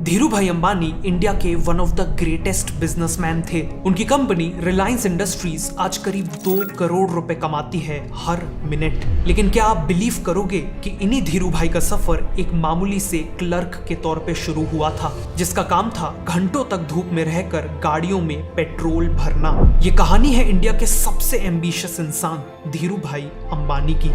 धीरू भाई अंबानी इंडिया के one of the greatest businessman थे। उनकी कंपनी रिलायंस इंडस्ट्रीज आज करीब 2 करोड़ रुपए कमाती है हर मिनट। लेकिन क्या आप बिलीव करोगे कि इन्हीं धीरू भाई का सफर एक मामूली से क्लर्क के तौर पे शुरू हुआ था, जिसका काम था घंटों तक धूप में रहकर गाड़ियों में पेट्रोल भरना। ये कहानी है इंडिया के सबसे एम्बिशियस इंसान धीरू भाई अंबानी की।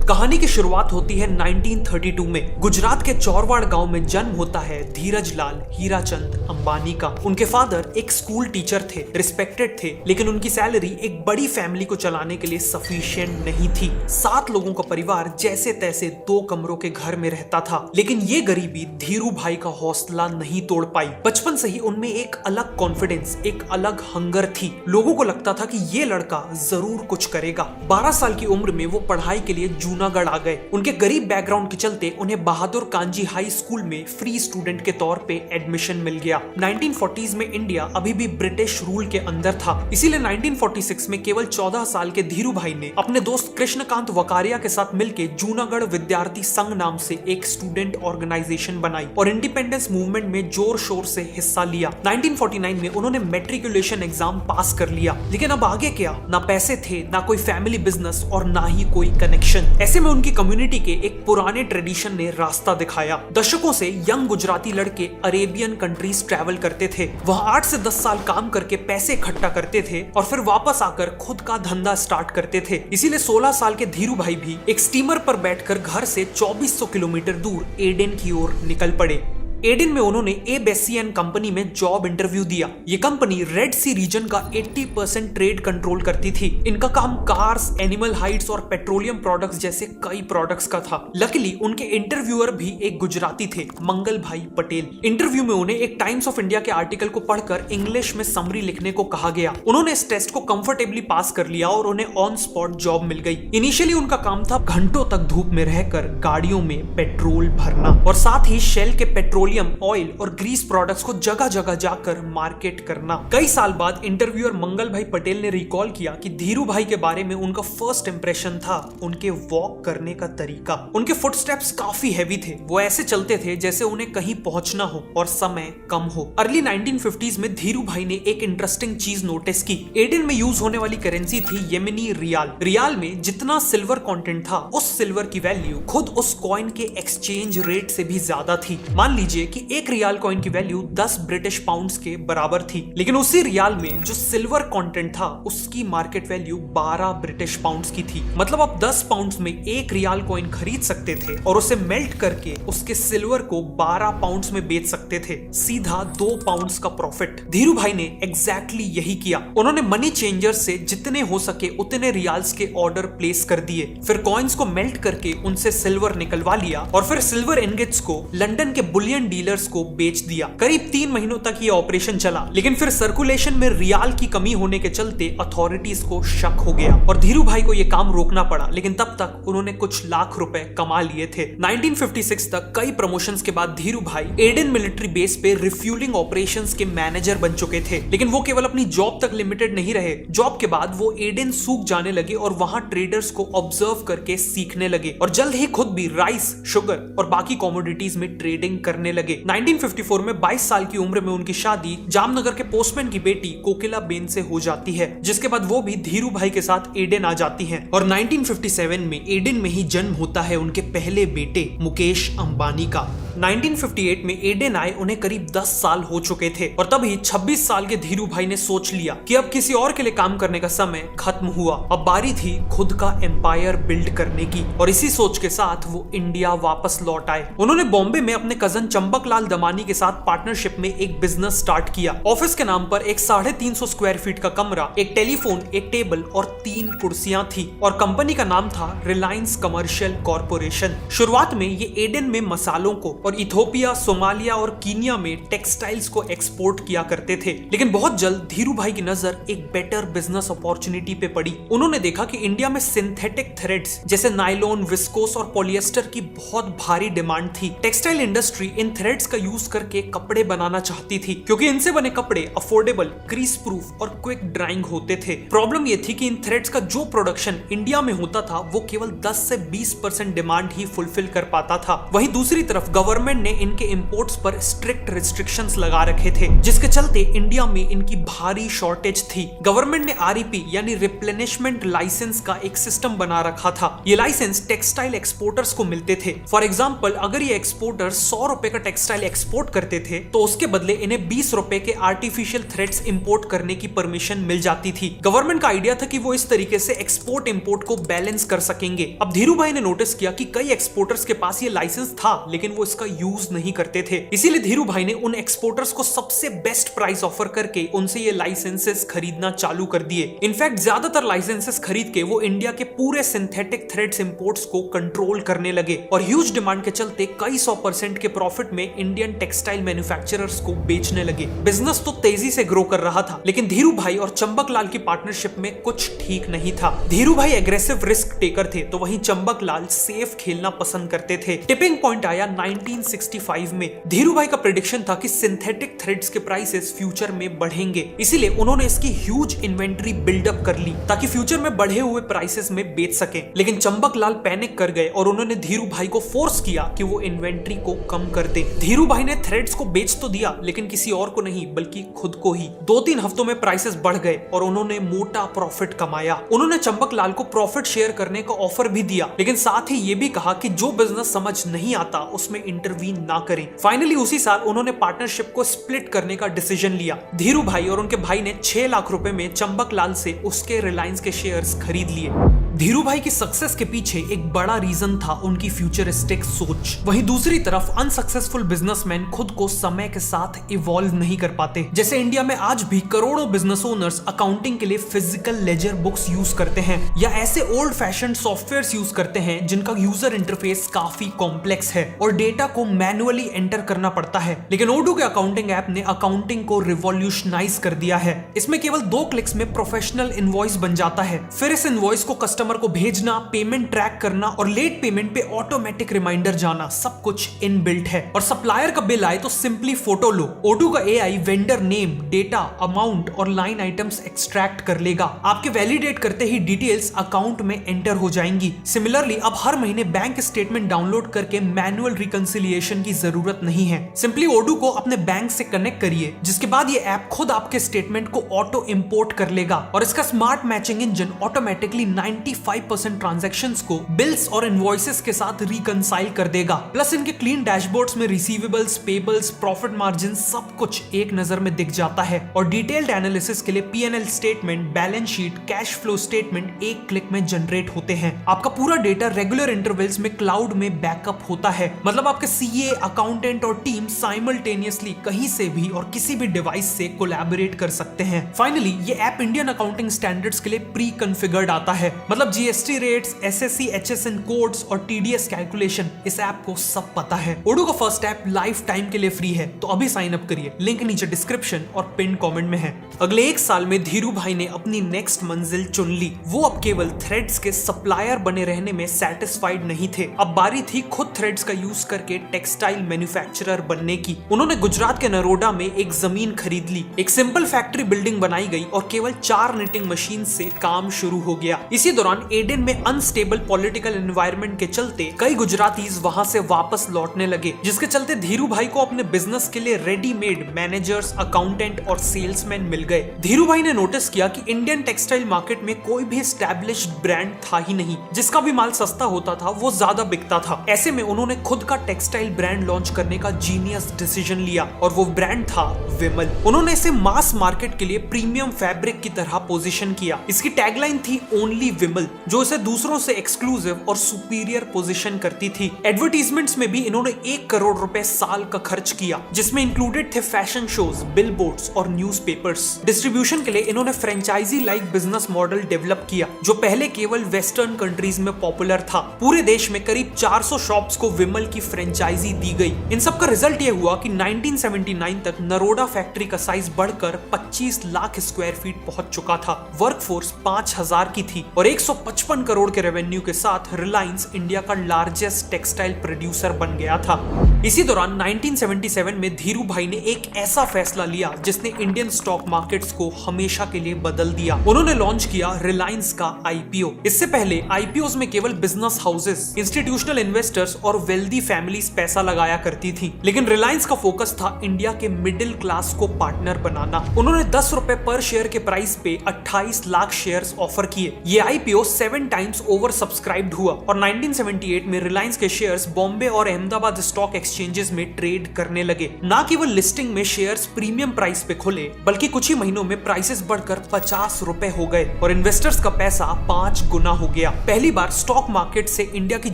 कहानी की शुरुआत होती है 1932 में। गुजरात के चौरवाड़ गांव में जन्म होता है धीरज लाल हीराचंद अंबानी का। उनके फादर एक स्कूल टीचर थे, रिस्पेक्टेड थे, लेकिन उनकी सैलरी एक बड़ी फैमिली को चलाने के लिए सफिशिएंट नहीं थी। 7 लोगों का परिवार जैसे तैसे 2 कमरों के घर में रहता था, लेकिन ये गरीबी धीरू भाई का हौसला नहीं तोड़ पाई। बचपन से ही उनमें एक अलग कॉन्फिडेंस, एक अलग हंगर थी। लोगों को लगता था कि ये लड़का जरूर कुछ करेगा। 12 साल की उम्र में वो पढ़ाई के लिए जूनागढ़ आ गए। उनके गरीब बैकग्राउंड के चलते उन्हें बहादुर कांजी हाई स्कूल में फ्री स्टूडेंट के तौर पे एडमिशन मिल गया। 1940s में इंडिया अभी भी ब्रिटिश रूल के अंदर था, इसीलिए 1946 में केवल 14 साल के धीरू भाई ने अपने दोस्त कृष्णकांत वकारिया के साथ मिलकर जूनागढ़ विद्यार्थी संघ नाम से एक स्टूडेंट ऑर्गेनाइजेशन बनाई और इंडिपेंडेंस मूवमेंट में जोर शोर से हिस्सा लिया। 1949 में उन्होंने मैट्रिकुलेशन एग्जाम पास कर लिया, लेकिन अब आगे क्या? ना पैसे थे, ना कोई फैमिली बिजनेस और ना ही कोई कनेक्शन। ऐसे में उनकी कम्युनिटी के एक पुराने ट्रेडिशन ने रास्ता दिखाया। दशकों से यंग गुजराती लड़के अरेबियन कंट्रीज ट्रैवल करते थे। वह 8 से 10 साल काम करके पैसे इकट्ठा करते थे और फिर वापस आकर खुद का धंधा स्टार्ट करते थे। इसीलिए 16 साल के धीरू भाई भी एक स्टीमर पर बैठकर घर से 2400 किलोमीटर दूर एडेन की ओर निकल पड़े। एडेन में उन्होंने ए बेसी एंड कंपनी में जॉब इंटरव्यू दिया। ये कंपनी रेड सी रीजन का 80% ट्रेड कंट्रोल करती थी। इनका काम कार्स, एनिमल हाइड्स और पेट्रोलियम प्रोडक्ट्स जैसे कई प्रोडक्ट्स का था। लकीली उनके इंटरव्यूअर भी एक गुजराती थे, मंगल भाई पटेल। इंटरव्यू में उन्हें एक टाइम्स ऑफ इंडिया के आर्टिकल को पढ़कर इंग्लिश में समरी लिखने को कहा गया। उन्होंने इस टेस्ट को कंफर्टेबली पास कर लिया और उन्हें ऑन स्पॉट जॉब मिल गई। इनिशियली उनका काम था घंटों तक धूप में रहकर गाड़ियों में पेट्रोल भरना और साथ ही शेल के पेट्रोलियम, ऑयल और ग्रीस प्रोडक्ट्स को जगह जगह जाकर मार्केट करना। कई साल बाद इंटरव्यूअर मंगल भाई पटेल ने रिकॉल किया कि धीरू भाई के बारे में उनका फर्स्ट इंप्रेशन था उनके वॉक करने का तरीका। उनके फुटस्टेप्स काफी हैवी थे। वो ऐसे चलते थे जैसे उन्हें कहीं पहुंचना हो और समय कम हो। अर्ली 1950s में धीरू भाई ने एक इंटरेस्टिंग चीज नोटिस की। एडेन में यूज होने वाली करेंसी थी येमेनी रियाल। रियाल में जितना सिल्वर कंटेंट था, उस सिल्वर की वैल्यू खुद उस कॉइन के एक्सचेंज रेट से भी ज्यादा थी। मान लीजिए कि एक रियाल कॉइन की वैल्यू 10 ब्रिटिश पाउंड्स के बराबर थी, लेकिन उसी रियाल में जो सिल्वर कंटेंट था उसकी मार्केट वैल्यू 12 ब्रिटिश पाउंड्स की थी। मतलब आप 10 पाउंड्स में एक रियाल कॉइन खरीद सकते थे और उसे मेल्ट करके उसके सिल्वर को 12 पाउंड्स में बेच सकते थे। सीधा 2 पाउंड्स का प्रॉफिट। धीरू भाई ने एग्जैक्टली यही किया। उन्होंने मनी चेंजर से जितने हो सके उतने रियाल्स के ऑर्डर प्लेस कर दिए, फिर कॉइन्स को मेल्ट करके उनसे सिल्वर निकलवा लिया और फिर सिल्वर इनगेट्स को लंदन के बुलियन डीलर्स को बेच दिया। करीब 3 महीनों तक ये ऑपरेशन चला, लेकिन फिर सर्कुलेशन में रियाल की कमी होने के चलते अथॉरिटीज को शक हो गया और धीरू भाई को ये काम रोकना पड़ा। लेकिन तब तक उन्होंने कुछ लाख रुपए कमा लिए थे। 1956 तक कई प्रमोशंस के बाद धीरू भाई एडेन मिलिट्री बेस पे रिफ्यूलिंग ऑपरेशंस के मैनेजर बन चुके थे। लेकिन वो केवल अपनी जॉब तक लिमिटेड नहीं रहे। जॉब के बाद वो एडेन सूख जाने लगे और वहां ट्रेडर्स को ऑब्जर्व करके सीखने लगे और जल्द ही खुद भी राइस, शुगर और बाकी कमोडिटीज में ट्रेडिंग करने लगे। 1954 में 22 साल की उम्र में उनकी शादी जामनगर के पोस्टमैन की बेटी कोकिला बेन से हो जाती है, जिसके बाद वो भी धीरू भाई के साथ एडेन आ जाती हैं और 1957 में एडेन में ही जन्म होता है उनके पहले बेटे मुकेश अंबानी का। 1958 में एडेन आए उन्हें करीब 10 साल हो चुके थे और तभी 26 साल के धीरू भाई ने सोच लिया कि अब किसी और के लिए काम करने का समय खत्म हुआ। अब बारी थी खुद का एम्पायर बिल्ड करने की और इसी सोच के साथ वो इंडिया वापस लौट आए। उन्होंने बॉम्बे में अपने कजन चंपकलाल दमानी के साथ पार्टनरशिप में एक बिजनेस स्टार्ट किया। ऑफिस के नाम पर एक 350 स्क्वायर फीट का कमरा, एक टेलीफोन, एक टेबल और 3 कुर्सियां थी और कंपनी का नाम था रिलायंस कमर्शियल कॉर्पोरेशन। शुरुआत में ये एडेन में मसालों को और इथोपिया, सोमालिया और कीनिया में टेक्सटाइल्स को एक्सपोर्ट किया करते थे। लेकिन बहुत जल्द धीरू भाई की नजर एक बेटर बिजनेस अपॉर्चुनिटी पे पड़ी। उन्होंने देखा कि इंडिया में सिंथेटिक थ्रेड्स जैसे नायलॉन, विस्कोस और पॉलिएस्टर की बहुत भारी डिमांड थी। टेक्सटाइल इंडस्ट्री इन थ्रेड्स का यूज करके कपड़े बनाना चाहती थी, क्योंकि इनसे बने कपड़े अफोर्डेबल, क्रीज प्रूफ और क्विक ड्राइंग होते थे। प्रॉब्लम ये थी कि इन थ्रेड्स का जो प्रोडक्शन इंडिया में होता था वो केवल 10 से 20% डिमांड ही फुलफिल कर पाता था। वहीं दूसरी तरफ गवर्नमेंट गवर्नमेंट ने इनके इंपोर्ट्स पर स्ट्रिक्ट रिस्ट्रिक्शंस लगा रखे थे, जिसके चलते इंडिया में इनकी भारी शॉर्टेज थी। गवर्नमेंट ने आरईपी यानी रिप्लेनिशमेंट लाइसेंस का एक सिस्टम बना रखा था। ये लाइसेंस टेक्सटाइल एक्सपोर्टर्स को मिलते थे। फॉर एग्जांपल, अगर ये एक्सपोर्टर 100 रुपए का टेक्सटाइल एक्सपोर्ट करते थे तो उसके बदले इन्हें 20 रुपए के आर्टिफिशियल थ्रेड्स इंपोर्ट करने की परमिशन मिल जाती थी। गवर्नमेंट का आइडिया था कि वो इस तरीके से एक्सपोर्ट इंपोर्ट को बैलेंस कर सकेंगे। अब धीरू भाई ने नोटिस किया कि कई एक्सपोर्टर्स के पास ये लाइसेंस था लेकिन वो इसका यूज नहीं करते थे। इसीलिए धीरू भाई ने उन एक्सपोर्टर्स को सबसे बेस्ट प्राइस ऑफर करके उनसे ये लाइसेंसेस खरीदना चालू कर दिए। इनफैक्ट ज्यादातर लाइसेंसेस खरीद के वो इंडिया के पूरे सिंथेटिक थ्रेड्स इंपोर्ट्स को कंट्रोल करने लगे और ह्यूज डिमांड के चलते कई 100% के प्रॉफिट में इंडियन टेक्सटाइल मैन्युफैक्चरर्स को बेचने लगे। बिजनेस तो तेजी से ग्रो कर रहा था, लेकिन धीरू भाई और चंबक लाल की पार्टनरशिप में कुछ ठीक नहीं था। धीरू भाई एग्रेसिव रिस्क टेकर थे तो वहीं चंबक लाल सेफ खेलना पसंद करते थे। टिपिंग पॉइंट आया 1965 में। धीरू भाई का प्रेडिक्शन था कि सिंथेटिक थ्रेड्स के प्राइसेस फ्यूचर में बढ़ेंगे, इसीलिए उन्होंने इसकी ह्यूज इन्वेंटरी बिल्डअप कर ली ताकि फ्यूचर में बढ़े हुए प्राइसेस में बेच सके। लेकिन चंबक लाल पैनिक कर गए और उन्होंने धीरू भाई को फोर्स किया कि वो इन्वेंटरी को कम कर दे। धीरू भाई ने थ्रेड्स को बेच तो दिया लेकिन किसी और को नहीं बल्कि खुद को ही। 2-3 हफ्तों में प्राइसेस बढ़ गए और उन्होंने मोटा प्रॉफिट कमाया। उन्होंने चंबक लाल को प्रॉफिट शेयर करने का ऑफर भी दिया, लेकिन साथ ही ये भी कहा कि जो बिजनेस समझ नहीं आता उसमें इंटरवीन ना करें। फाइनली उसी साल उन्होंने पार्टनरशिप को स्प्लिट करने का डिसीजन लिया। धीरू भाई और उनके भाई ने 6 लाख रुपए में चंबक लाल से उसके रिलायंस के शेयर्स खरीद लिए। धीरू भाई की सक्सेस के पीछे एक बड़ा रीजन था उनकी फ्यूचरिस्टिक सोच। वहीं दूसरी तरफ अनसक्सेसफुल बिजनेसमैन खुद को समय के साथ इवॉल्व नहीं कर पाते। जैसे इंडिया में आज भी करोड़ों बिजनेस ओनर्स अकाउंटिंग के लिए फिजिकल लेजर बुक्स यूज करते हैं या ऐसे ओल्ड फैशन सॉफ्टवेयर यूज करते हैं जिनका यूजर इंटरफेस काफी कॉम्प्लेक्स है और डेटा को मैन्युअली एंटर करना पड़ता है। लेकिन ओडू के अकाउंटिंग ऐप ने अकाउंटिंग को रिवॉल्यूशनाइज कर दिया है। इसमें केवल 2 क्लिक्स में प्रोफेशनल इनवॉइस बन जाता है। फिर इस इनवॉइस को कस्टमर को भेजना, पेमेंट ट्रैक करना और लेट पेमेंट पे ऑटोमेटिक रिमाइंडर जाना, सब कुछ इनबिल्ट है। और सप्लायर का बिल आए तो सिंपली फोटो लो, ओडू का AI vendor name, data, amount और लाइन आइटम्स एक्सट्रैक्ट कर लेगा। आपके वैलिडेट करते ही डिटेल्स अकाउंट में एंटर हो जाएंगी। सिमिलरली अब हर महीने बैंक स्टेटमेंट डाउनलोड करके मैनुअल रिकंसिलिएशन की जरूरत नहीं है। सिंपली ओडू को अपने बैंक से कनेक्ट करिए, जिसके बाद ये ऐप खुद आपके स्टेटमेंट को ऑटो इंपोर्ट कर लेगा और इसका smart matching engine automatically 95% transactions को बिल्स और इनवॉइसेस के साथ रिकंसाइल कर देगा। प्लस इनके क्लीन डैशबोर्ड्स में रिसीवेबल्स, पेबल्स, प्रॉफिट मार्जिन सब कुछ एक नजर में दिख जाता है और डिटेल्ड एनालिसिस के लिए PNL statement, balance sheet, cash flow statement एक क्लिक में जनरेट होते हैं। आपका पूरा डेटा रेगुलर इंटरवल्स में क्लाउड में बैकअप होता है। मतलब आपके सीए, अकाउंटेंट और टीम साइमल्टेनियसली कहीं से भी और किसी भी डिवाइस से कोलैबोरेट कर सकते हैं। फाइनली ये ऐप इंडियन अकाउंटिंग स्टैंडर्ड्स के लिए प्री कॉन्फ़िगर्ड आता है। मतलब GST rates, SSC, HSN codes और टीडीएस कैलकुलेशन, इस ऐप को सब पता है। ओडू का फर्स्ट ऐप लाइफ टाइम के लिए फ्री है, तो अभी साइन अप करिए। लिंक नीचे डिस्क्रिप्शन और पिन कमेंट में है। अगले 1 साल में धीरू भाई ने अपनी नेक्स्ट मंजिल चुन ली। वो अब केवल थ्रेड्स के सप्लायर बने रहने में सेटिस्फाइड नहीं थे। अब बारी थी खुद थ्रेड्स का यूज करके टेक्सटाइल मैन्युफैक्चरर बनने की। उन्होंने गुजरात के नरोडा में एक जमीन खरीद ली। एक सिंपल फैक्ट्री बिल्डिंग बनाई गई और केवल 4 निटिंग मशीन से काम शुरू हो गया। इसी दौरान एडेन में अनस्टेबल पॉलिटिकल एनवायरनमेंट के चलते कई गुजरातीज वहां से वापस लौटने लगे, जिसके चलते धीरू भाई को अपने बिजनेस के लिए रेडीमेड मैनेजर्स, अकाउंटेंट और सेल्समैन मिल गए। धीरू भाई ने नोटिस किया कि इंडियन टेक्सटाइल मार्केट में कोई भी एस्टैब्लिश्ड ब्रांड था ही नहीं। जिसका भी माल सस्ता होता था वो ज्यादा बिकता था। ऐसे में उन्होंने खुद का टेक्सटाइल ब्रांड लॉन्च करने का जीनियस डिसीजन लिया और वो ब्रांड था विमल। उन्होंने इसे मास मार्केट के लिए प्रीमियम फैब्रिक की तरह पोजीशन किया। इसकी टैगलाइन थी ओनली विमल, जो इसे दूसरों से एक्सक्लूसिव और सुपीरियर पोजीशन करती थी। एडवर्टीजमेंट्स में भी इन्होंने 1 करोड़ रुपए साल का खर्च किया, जिसमें इंक्लूडेड थे फैशन शोज, बिलबोर्ड्स और न्यूज़पेपर्स। डिस्ट्रीब्यूशन के लिए इन्होंने franchise like business model develop किया, जो पहले केवल वेस्टर्न कंट्रीज में पॉपुलर था। पूरे देश में करीब 400 शॉप्स को विमल की फ्रेंचाइजी दी गई। इन सब का रिजल्ट ये हुआ कि 1979 तक नरोडा फैक्ट्री का साइज बढ़कर 25 लाख स्क्वायर फीट पहुंच चुका था। वर्कफोर्स 5000 की थी और 1 155 करोड़ के रेवेन्यू के साथ रिलायंस इंडिया का लार्जेस्ट टेक्सटाइल प्रोड्यूसर बन गया था। इसी दौरान 1977 में धीरू भाई ने एक ऐसा फैसला लिया जिसने इंडियन स्टॉक मार्केट्स को हमेशा के लिए बदल दिया। उन्होंने लॉन्च किया रिलायंस का आईपीओ। इससे पहले आईपीओ में केवल बिजनेस हाउसेस, इंस्टीट्यूशनल इन्वेस्टर्स और वेल्दी फैमिलीज पैसा लगाया करती थी, लेकिन रिलायंस का फोकस था इंडिया के मिडिल क्लास को पार्टनर बनाना। उन्होंने 10 रुपए पर शेयर के प्राइस पे 28 लाख शेयर्स ऑफर किए। ये आईपीओ 7 टाइम्स ओवर सब्सक्राइब्ड हुआ और 1978 में रिलायंस के शेयर्स बॉम्बे और अहमदाबाद स्टॉक एक्सचेंजेस में ट्रेड करने लगे। ना केवल लिस्टिंग में शेयर्स प्रीमियम प्राइस पे खुले, बल्कि कुछ ही महीनों में प्राइसेस बढ़कर 50 रुपए हो गए और इन्वेस्टर्स का पैसा 5 गुना हो गया। पहली बार स्टॉक मार्केट से इंडिया की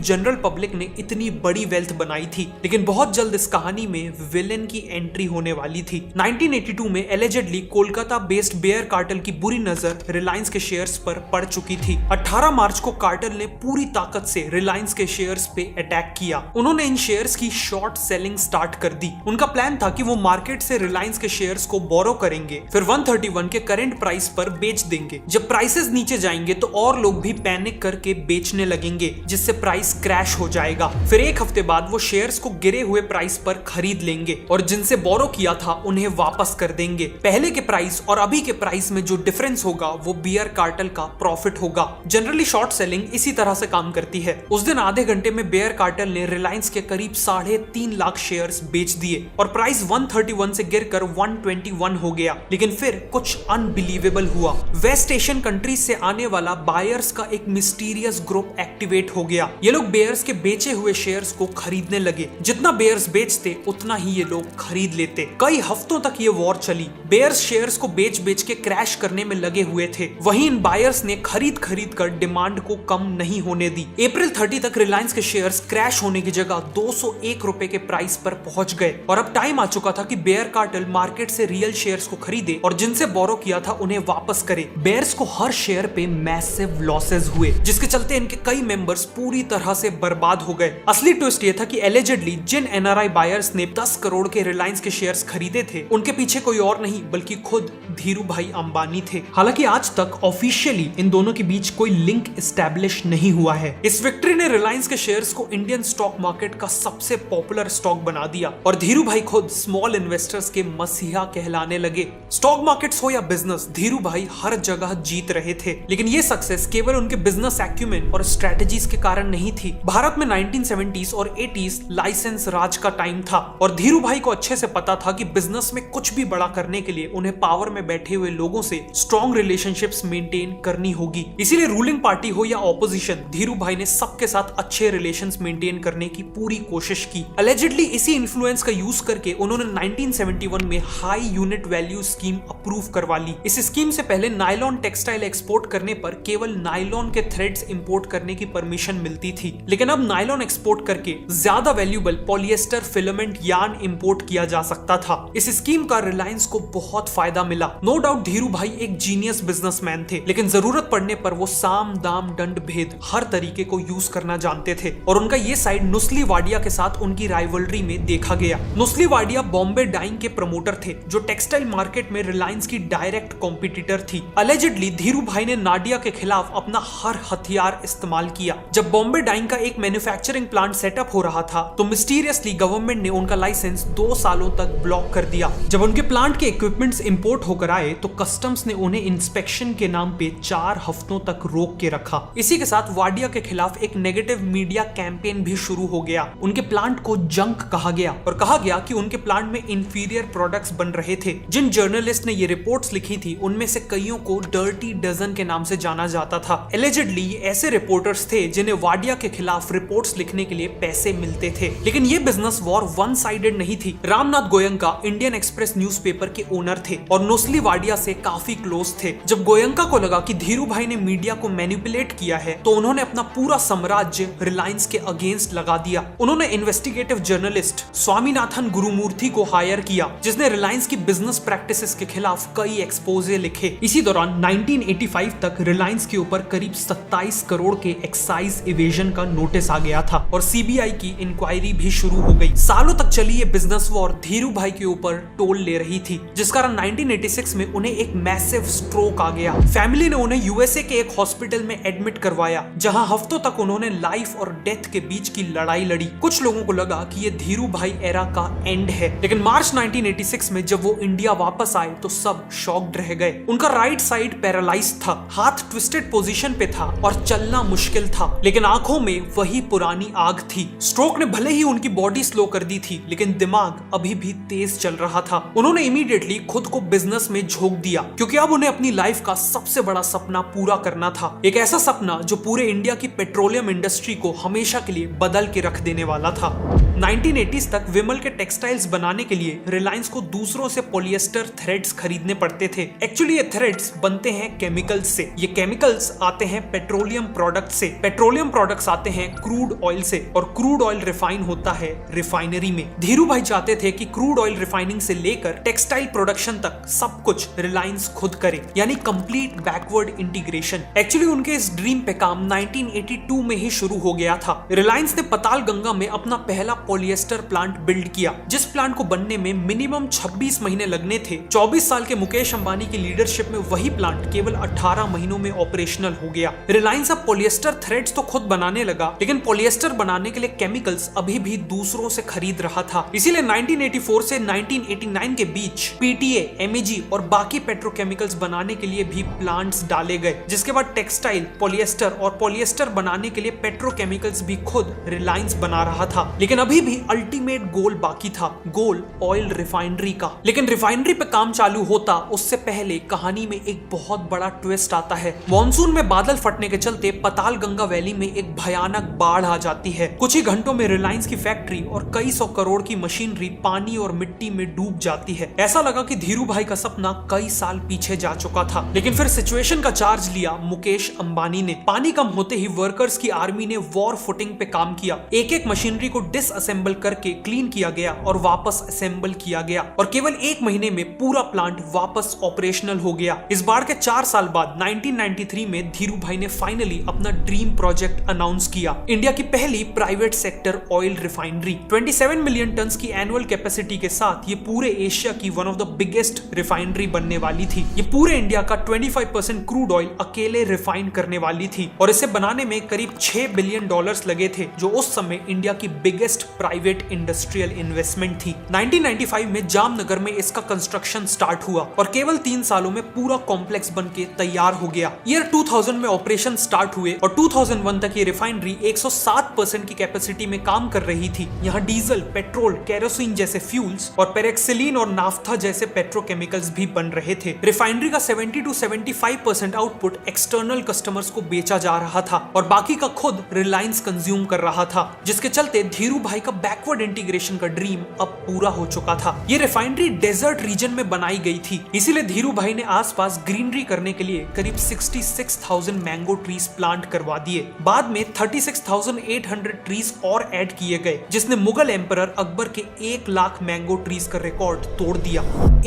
जनरल पब्लिक ने इतनी बड़ी वेल्थ बनाई थी, लेकिन बहुत जल्द इस कहानी में विलेन की एंट्री होने वाली थी। 1982 में allegedly Kolkata based bear cartel की बुरी नजर रिलायंस के शेयर्स पर पड़ चुकी थी। 18 मार्च को कार्टेल ने पूरी ताकत से रिलायंस के शेयर्स पे अटैक किया। उन्होंने इन शेयर्स की शॉर्ट सेलिंग स्टार्ट कर दी। उनका प्लान था कि वो मार्केट से रिलायंस के शेयर्स को बोरो करेंगे, फिर 131 के करंट प्राइस पर बेच देंगे। जब प्राइसेस नीचे जाएंगे तो और लोग भी पैनिक करके बेचने लगेंगे, जिससे प्राइस क्रैश हो जाएगा। फिर एक हफ्ते बाद वो शेयर्स को गिरे हुए प्राइस पर खरीद लेंगे और जिनसे बोरो किया था उन्हें वापस कर देंगे। पहले के प्राइस और अभी के प्राइस में जो डिफरेंस होगा वो बियर कार्टेल का प्रॉफिट होगा। जनरली शॉर्ट सेलिंग इसी तरह से काम करती है। उस दिन आधे घंटे में बियर कार्टेल ने रिलायंस के करीब 3.5 लाख शेयर्स बेच दिए और प्राइस 131 से गिरकर 121 हो गया। लेकिन फिर कुछ अनबिलीवेबल हुआ। वेस्ट एशियन कंट्रीज से आने वाला बायर्स का एक मिस्टीरियस ग्रुप एक्टिवेट हो गया। ये लोग बेयर्स के बेचे हुए शेयर्स को खरीदने लगे। जितना बेयर्स बेचते उतना ही ये लोग खरीद लेते। कई हफ्तों तक ये वॉर चली। बेयर्स शेयर्स को बेच बेच के क्रैश करने में लगे हुए थे, वहीं इन बायर्स ने खरीद कर डिमांड को कम नहीं होने दी। अप्रैल 30 तक रिलायंस के शेयर्स क्रैश होने की जगह 201 रुपए के प्राइस पर पहुंच गए और अब टाइम आ चुका था कि बेयर कार्टेल मार्केट से रियल शेयर्स को खरीदे और जिनसे बोरो किया था उन्हें वापस करे। बेयर्स को हर शेयर पे मैसिव लॉसेस हुए, जिसके चलते इनके कई मेंबर्स पूरी तरह से बर्बाद हो गए। असली ट्विस्ट ये था कि एलिजेडली जिन एनआरआई बायर्स ने 10 करोड़ के रिलायंस के शेयर्स खरीदे थे, उनके पीछे कोई और नहीं बल्कि खुद धीरू भाई अंबानी थे। हालांकि आज तक ऑफिशियली इन दोनों के बीच कोई लिंक एस्टैब्लिश नहीं हुआ है। इस विक्ट्री ने रिलायंस के शेयर्स को इंडियन स्टॉक मार्केट का सबसे पॉपुलर स्टॉक बना दिया और धीरू भाई खुद स्मॉल इन्वेस्टर्स के मसीहा कहलाने लगे। स्टॉक मार्केट्स हो या बिजनेस, धीरू भाई हर जगह जीत रहे थे। लेकिन ये सक्सेस केवल उनके बिजनेस एक्यूमेन और स्ट्रेटजीज के कारण नहीं थी। भारत में 1970s और 80s लाइसेंस राज का टाइम था और धीरू भाई को अच्छे से पता था कि बिजनेस में कुछ भी बड़ा करने के लिए उन्हें पावर में बैठे हुए लोगों से स्ट्रॉन्ग रिलेशनशिप्स मेंटेन करनी होगी। इसीलिए रूलिंग पार्टी हो या ऑपोजिशन, धीरू भाई ने सबके साथ अच्छे रिलेशंस मेंटेन करने की पूरी कोशिश की। अलेजिडली इसी इन्फ्लुएंस का यूज करके उन्होंने 1971 में high unit value scheme approve करवा ली। इस स्कीम से पहले नायलॉन टेक्सटाइल एक्सपोर्ट करने पर केवल नायलॉन के थ्रेड्स इंपोर्ट करने की परमिशन मिलती थी, लेकिन अब नायलॉन एक्सपोर्ट करके ज्यादा valuable polyester filament yarn import किया जा सकता था। इस स्कीम का रिलायंस को बहुत फायदा मिला। नो डाउट धीरू भाई एक जीनियस बिजनेसमैन थे, लेकिन जरूरत पड़ने पर वो साम दाम दंड भेद हर तरीके को यूज करना जानते थे और उनका ये साइड नुस्ली वाडिया के साथ उनकी राइवलरी में देखा गया। नुस्ली वाडिया बॉम्बे डाइंग के प्रमोटर थे, जो टेक्सटाइल मार्केट में रिलायंस की डायरेक्ट कॉम्पिटिटर थी। अलेजिडली धीरू भाई ने नाडिया के खिलाफ अपना हर हथियार इस्तेमाल किया। जब बॉम्बे डाइंग का एक मैन्युफैक्चरिंग प्लांट सेटअप हो रहा था तो मिस्टीरियसली गवर्नमेंट ने उनका लाइसेंस 2 सालों तक ब्लॉक कर दिया। जब उनके प्लांट के इक्विपमेंट्स इंपोर्ट होकर आए तो कस्टम्स ने उन्हें इंस्पेक्शन के नाम पे 4 हफ्तों तक रोक के रखा। इसी के साथ वाडिया के खिलाफ एक नेगेटिव मीडिया कैंपेन भी शुरू हो गया। उनके प्लांट को जंक कहा गया और कहा गया कि उनके प्लांट में इंफीरियर प्रोडक्ट्स बन रहे थे। जिन जर्नलिस्ट ने ये रिपोर्ट्स लिखी थी उनमें से कईयों को डर्टी डजन के नाम से जाना जाता था। एलिजिडली ये ऐसे रिपोर्टर्स थे जिन्हें वाडिया के खिलाफ रिपोर्ट्स लिखने के लिए पैसे मिलते थे। लेकिन ये बिजनेस वॉर वन साइडेड नहीं थी। Ramnath Goenka Indian express newspaper के ओनर थे और नुस्ली वाडिया से काफी क्लोज थे। जब गोयंका को लगा कि धीरू भाई ने मीडिया को मैनिपुलेट किया है तो उन्होंने अपना पूरा साम्राज्य रिलायंस के अगेंस्ट लगा दिया। उन्होंने इन्वेस्टिगेटिव जर्नलिस्ट स्वामीनाथन गुरुमूर्ति को हायर किया, जिसने रिलायंस की बिजनेस प्रैक्टिसेस के खिलाफ कई एक्सपोजे लिखे। इसी दौरान 1985 तक रिलायंस के ऊपर करीब 27 करोड़ के एक्साइज इवेजन का नोटिस आ गया था और सीबीआई की इंक्वायरी भी शुरू हो गई। सालों तक चली ये बिजनेस वॉर धीरू भाई के ऊपर टोल ले रही थी, जिस कारण 1986 में उन्हें एक मैसिव स्ट्रोक आ गया। फैमिली ने उन्हें यूएसए के एक हॉस्पिटल में एडमिट करवाया, जहां हफ्तों तक उन्होंने लाइफ और डेथ के बीच की लड़ाई लड़ी। कुछ लोगों को लगा कि ये धीरू भाई एरा का एंड है, लेकिन मार्च 1986 में जब वो इंडिया वापस आए तो सब शॉक्ड रह गए। उनका राइट साइड पैरालाइज था, हाथ ट्विस्टेड पोजीशन पे था और चलना मुश्किल था, लेकिन आंखों में वही पुरानी आग थी। स्ट्रोक ने भले ही उनकी बॉडी स्लो कर दी थी, लेकिन दिमाग अभी भी तेज चल रहा था। उन्होंने इमीडिएटली खुद को बिजनेस में झोंक दिया, क्योंकि अब उन्हें अपनी लाइफ का सबसे बड़ा सपना पूरा करना था। एक ऐसा सपना जो पूरे इंडिया की पेट्रोलियम इंडस्ट्री को हमेशा के लिए बदल के रख देने वाला था। 1980s तक विमल के टेक्सटाइल्स बनाने के लिए रिलायंस को दूसरों से पॉलिएस्टर थ्रेड्स खरीदने पड़ते थे। एक्चुअली ये थ्रेड्स बनते हैं केमिकल्स से, ये केमिकल्स आते हैं पेट्रोलियम प्रोडक्ट से, पेट्रोलियम प्रोडक्ट्स आते हैं क्रूड ऑयल से, और क्रूड ऑयल रिफाइन होता है रिफाइनरी में। धीरू भाई चाहते थे कि क्रूड ऑयल रिफाइनिंग से लेकर टेक्सटाइल प्रोडक्शन तक सब कुछ रिलायंस खुद करे, यानी कंप्लीट बैकवर्ड इंटीग्रेशन। एक्चुअली उनके इस ड्रीम पे काम 1982 में ही शुरू हो गया था। रिलायंस ने पताल गंगा में अपना पहला पॉलिएस्टर प्लांट बिल्ड किया, जिस प्लांट को बनने में मिनिमम 26 महीने लगने थे। 24 साल के मुकेश अंबानी की लीडरशिप में वही प्लांट केवल 18 महीनों में ऑपरेशनल हो गया। रिलायंस अब पॉलिएस्टर थ्रेड्स तो खुद बनाने लगा, लेकिन पॉलिएस्टर बनाने के लिए केमिकल्स अभी भी दूसरों से खरीद रहा था। इसीलिए 1984 से 1989 के बीच पीटीए, एमईजी और बाकी पेट्रोकेमिकल्स बनाने के लिए भी प्लांट्स डाले गए, जिसके बाद टेक्सटाइल, पॉलिएस्टर और पॉलिएस्टर बनाने के लिए पेट्रोकेमिकल्स भी खुद रिलायंस बना रहा था। लेकिन अभी भी अल्टीमेट गोल बाकी था, गोल ऑयल रिफाइनरी का। लेकिन रिफाइनरी पे काम चालू होता उससे पहले कहानी में एक बहुत बड़ा ट्विस्ट आता है। मॉनसून में बादल फटने के चलते पताल गंगा वैली में एक भयानक बाढ़ आ जाती है। कुछ ही घंटों में रिलायंस की फैक्ट्री और कई सौ करोड़ की मशीनरी पानी और मिट्टी में डूब जाती है। ऐसा लगा कि धीरू भाई का सपना कई साल पीछे जा चुका था। लेकिन फिर सिचुएशन का चार्ज लिया मुकेश अंबानी ने। पानी कम होते ही वर्कर्स की आर्मी ने वॉर फुटिंग पे काम किया। एक एक मशीनरी को डिसअसेंबल करके क्लीन किया गया और वापस असेंबल किया गया, और केवल एक महीने में पूरा प्लांट वापस ऑपरेशनल हो गया। इस बाढ़ के 4 साल बाद 1993 में धीरू भाई ने फाइनली अपना ड्रीम प्रोजेक्ट अनाउंस किया, इंडिया की पहली private sector oil refinery. 27 million ton की एनुअल कैपेसिटी के साथ ये पूरे एशिया की one of the biggest refinery बनने वाली थी। ये पूरे इंडिया का 25% क्रूड ऑयल अकेले रिफाइन करने वाली थी, और इसे बनाने में करीब $6 बिलियन लगे थे, जो उस समय इंडिया की बिगेस्ट प्राइवेट इंडस्ट्रियल इन्वेस्टमेंट थी। 1995 में जामनगर में इसका कंस्ट्रक्शन स्टार्ट हुआ और केवल 3 सालों में पूरा कॉम्प्लेक्स बनके तैयार हो गया। ईयर 2000 में ऑपरेशन स्टार्ट हुए और 2001 तक ये रिफाइनरी 107% की कैपेसिटी में काम कर रही थी। यहाँ डीजल, पेट्रोल, केरोसिन जैसे फ्यूल्स और पेरेक्सिलिन और नाफ्था जैसे पेट्रोकेमिकल्स भी बन रहे थे। रिफाइनरी का 70 to 75% आउटपुट एक्सटर्नल कस्टमर्स को बेचा जा रहा था और बाकी का खुद रिलायंस कंज्यूम कर रहा था, जिसके चलते धीरू भाई का बैकवर्ड इंटीग्रेशन का ड्रीम अब पूरा हो चुका था। ये रिफाइनरी डेजर्ट रीजन में बनाई गई थी, इसीलिए धीरू भाई ने आसपास ग्रीनरी करने के लिए करीब 66,000 मैंगो ट्रीज प्लांट करवा दिए। बाद में 36,800 ट्रीज और ऐड किए गए, जिसने मुगल एम्परर अकबर के 1 लाख मैंगो ट्रीज का रिकॉर्ड तोड़ दिया।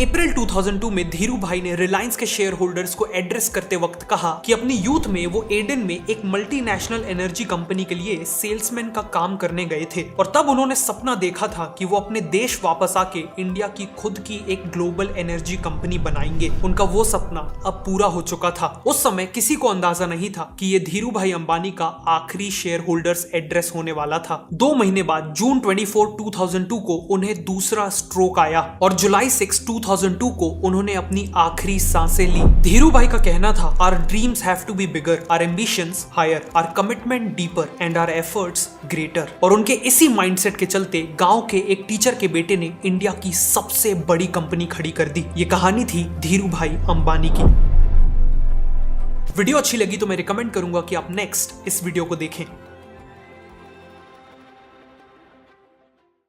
अप्रैल 2002 में धीरू भाई ने रिलायंस के शेयर होल्डर्स को एड्रेस करते वक्त कहा कि अपनी यूथ में वो एडन में एक मल्टीनेशनल एनर्जी कंपनी के लिए सेल्समैन का काम करने गए थे, और तब उन्होंने सपना देखा था कि वो अपने देश वापस आके इंडिया की खुद की एक ग्लोबल एनर्जी कंपनी बनाएंगे। उनका वो सपना अब पूरा हो चुका था। उस समय किसी को अंदाजा नहीं था कि ये धीरू भाई अंबानी का आखिरी शेयर होल्डर्स एड्रेस होने वाला था। 2 महीने बाद जून 24, 2002 को उन्हें दूसरा स्ट्रोक आया और जुलाई 6, 2002 को उन्होंने अपनी आखिरी सांसें ली। धीरू भाई का कहना था, our dreams have to be bigger, our ambitions higher, our commitment deeper and our efforts greater. और उनके इसी माइंडसेट के चलते गांव के एक टीचर के बेटे ने इंडिया की सबसे बड़ी कंपनी खड़ी कर दी। ये कहानी थी धीरू भाई अंबानी की। वीडियो अच्छी लगी तो मैं रिकमेंड करूंगा कि आप नेक्स्ट इस वीडियो को देखें।